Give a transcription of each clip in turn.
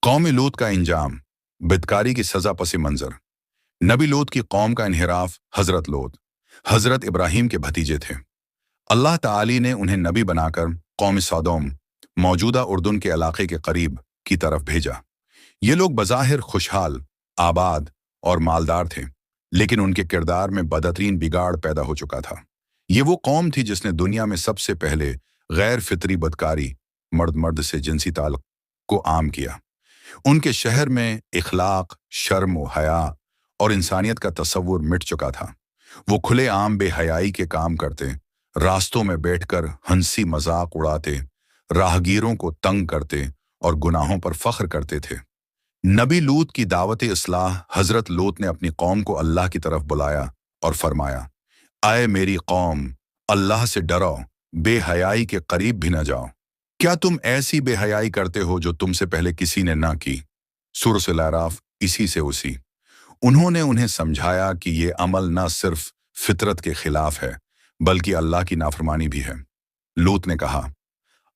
कौम लूत का इंजाम, बदकारी की सजा पस मंजर। नबी लूत की कौम का इन्हिराफ। हजरत लूत हजरत इब्राहीम के भतीजे थे। अल्लाह ताली ने उन्हें नबी बनाकर कौम सदोम, मौजूदा उर्दून के इलाके के करीब की तरफ भेजा। ये लोग बज़ाहिर खुशहाल, आबाद और मालदार थे, लेकिन उनके किरदार में बदतरीन बिगाड़ पैदा हो चुका था। ये वो कौम थी जिसने दुनिया में सबसे पहले गैर फितरी बदकारी, मर्द मर्द से जिनसी ताल्लुक को आम किया। उनके शहर में इखलाक, शर्म व हया और इंसानियत का तस्वुर मिट चुका था। वो खुले आम बेहयाई के काम करते, रास्तों में बैठकर हंसी मजाक उड़ाते, राहगीरों को तंग करते और गुनाहों पर फख्र करते थे। नबी लूत की दावत इस्लाह। हजरत लूत ने अपनी कौम को अल्लाह की तरफ बुलाया और फरमाया, आए मेरी कौम, अल्लाह से डरो, बेहयाई के करीब भी न जाओ। क्या तुम ऐसी बेहयाई करते हो जो तुमसे पहले किसी ने ना की? सूरह अल-आराफ इसी से उसी। उन्होंने उन्हें समझाया कि ये अमल न सिर्फ फितरत के खिलाफ है, बल्कि अल्लाह की नाफरमानी भी है। लूत ने कहा,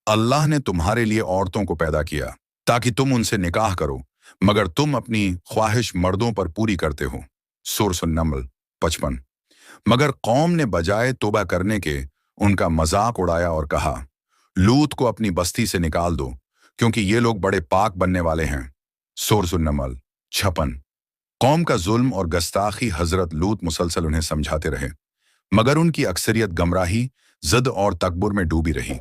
अल्लाह ने तुम्हारे लिए औरतों को पैदा किया ताकि तुम उनसे निकाह करो, मगर तुम अपनी ख्वाहिश मर्दों पर पूरी करते हो। सूरह अन-नम्ल 55। मगर कौम ने बजाय तौबा करने के उनका मजाक उड़ाया और कहा, लूत को अपनी बस्ती से निकाल दो, क्योंकि ये लोग बड़े पाक बनने वाले हैं। सूरह अन-नम्ल 56। कौम का जुल्म और गस्ताखी हजरत लूत मुसलसल उन्हें समझाते रहे, मगर उनकी अक्सरियत गमराही, जिद और तकब्बुर में डूबी रही।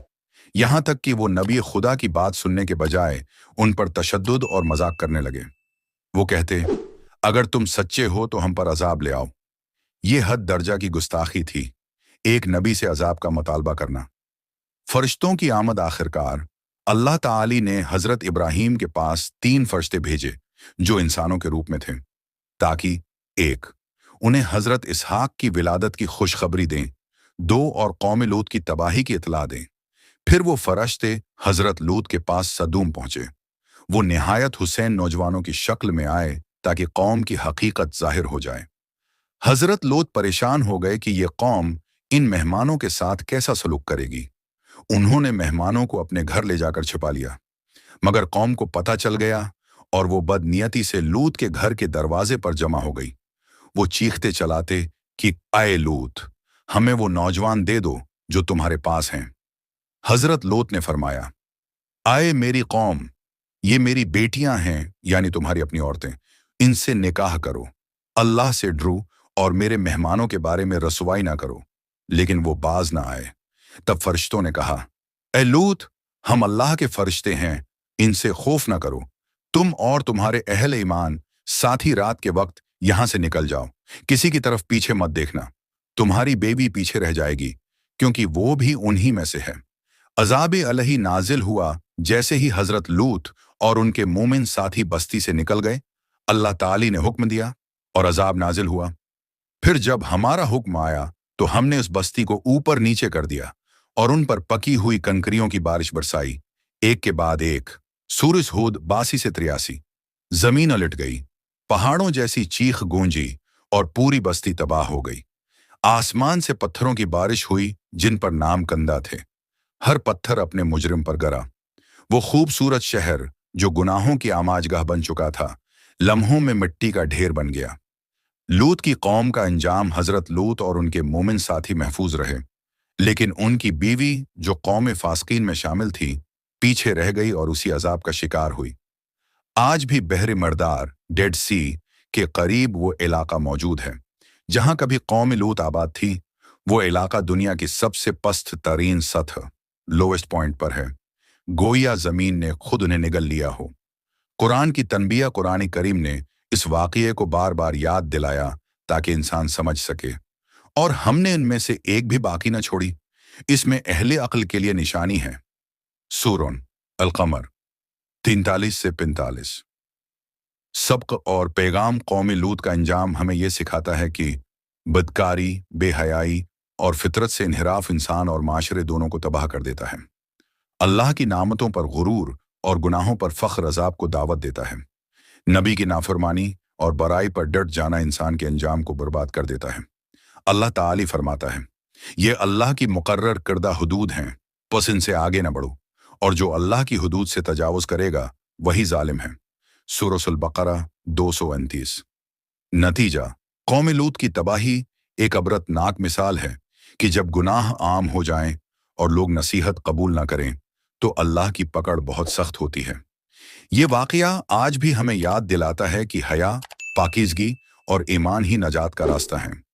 यहां तक कि वो नबी खुदा की बात सुनने के बजाय उन पर तशद्दुद और मजाक करने लगे। वो कहते, अगर तुम सच्चे हो तो हम पर अजाब ले आओ। ये हद दर्जा की गुस्ताखी थी, एक नबी से अजाब का मुतालबा करना। फरिश्तों की आमद। आखिरकार अल्लाह ताली ने हजरत इब्राहीम के पास 3 फरिश्ते भेजे जो इंसानों के रूप में थे, ताकि 1. उन्हें हजरत इसहाक की विलादत की खुशखबरी दें, 2. और कौम लूत की तबाही की इतला दें। फिर वो फरिश्ते हजरत लूत के पास सदूम पहुंचे। वो निहायत हुसैन नौजवानों की शक्ल में आए ताकि कौम की हकीकत जाहिर हो जाए। हजरत लूत परेशान हो गए कि ये कौम इन मेहमानों के साथ कैसा सलूक करेगी। उन्होंने मेहमानों को अपने घर ले जाकर छिपा लिया, मगर कौम को पता चल गया और वो बदनियती से लूत के घर के दरवाजे पर जमा हो गई। वो चीखते चलाते कि आए लूत, हमें वो नौजवान दे दो जो तुम्हारे पास हैं। हजरत लूत ने फरमाया, आए मेरी कौम, ये मेरी बेटियां हैं, यानी तुम्हारी अपनी औरतें, इनसे निकाह करो, अल्लाह से डरो और मेरे मेहमानों के बारे में रसवाई ना करो। लेकिन वो बाज ना आए। तब फरिश्तों ने कहा, ए लूत, हम अल्लाह के फरिश्ते हैं, इनसे खौफ ना करो। तुम और तुम्हारे अहले ईमान साथ ही रात के वक्त यहां से निकल जाओ, किसी की तरफ पीछे मत देखना। तुम्हारी बेबी पीछे रह जाएगी, क्योंकि वो भी उन्हीं में से है। अजाब अलही नाजिल हुआ जैसे ही हजरत लूत और उनके मोमिन साथी बस्ती से निकल गए। अल्लाह ताली ने हुक्म दिया और अजाब नाजिल हुआ। फिर जब हमारा हुक्म आया तो हमने उस बस्ती को ऊपर नीचे कर दिया और उन पर पकी हुई कंकरियों की बारिश बरसाई, एक के बाद एक। सूरह हूद 82 से 83। जमीन उलट गई, पहाड़ों जैसी चीख गूंजी और पूरी बस्ती तबाह हो गई। आसमान से पत्थरों की बारिश हुई जिन पर नाम कंदा थे। हर पत्थर अपने मुजरिम पर गिरा। वो खूबसूरत शहर जो गुनाहों की आमाजगाह बन चुका था, लम्हों में मिट्टी का ढेर बन गया। लूत की कौम का अंजाम। हजरत लूत और उनके मोमिन साथी महफूज रहे, लेकिन उनकी बीवी जो कौम फास्कीन में शामिल थी, पीछे रह गई और उसी अजाब का शिकार हुई। आज भी बहर मर्दार, डेड सी के करीब वो इलाका मौजूद है जहां कभी कौम लूत आबाद थी। वो इलाका दुनिया की सबसे पस्त तरीन सतह, लोएस्ट पॉइंट पर है, गोया जमीन ने खुद उन्हें निगल लिया हो। कुरान की तनबिया कुरान करीम ने इस वाक़ये को बार बार याद दिलाया ताकि इंसान समझ सके, और हमने इनमें से एक भी बाकी न छोड़ी। इसमें अहले अक्ल के लिए निशानी है। सूरह अल-कमर 43 से 45। सबक और पैगाम कौम लूत का अंजाम हमें यह सिखाता है कि बदकारी, बेहयाई और फितरत से इन्हिराफ इंसान और माशरे दोनों को तबाह कर देता है। अल्लाह की नामतों पर गुरूर और गुनाहों पर फख्र अजाब को दावत देता है। नबी की नाफरमानी और बराई पर डट जाना इंसान के अंजाम को बर्बाद कर देता है। अल्लाह ताली फरमाता है, ये अल्लाह की मुकर्रर करदा हुदूद हैं, बस इनसे आगे न बढ़ो, और जो अल्लाह की हुदूद से तजावुज करेगा वही जालिम है। सूरह अल-बकरा 229। नतीजा, कौम लूत की तबाही एक अबरतनाक मिसाल है कि जब गुनाह आम हो जाएं और लोग नसीहत कबूल न करें तो अल्लाह की पकड़ बहुत सख्त होती है। ये वाकया आज भी हमें याद दिलाता है कि हया, पाकीज़गी और ईमान ही नजात का रास्ता है।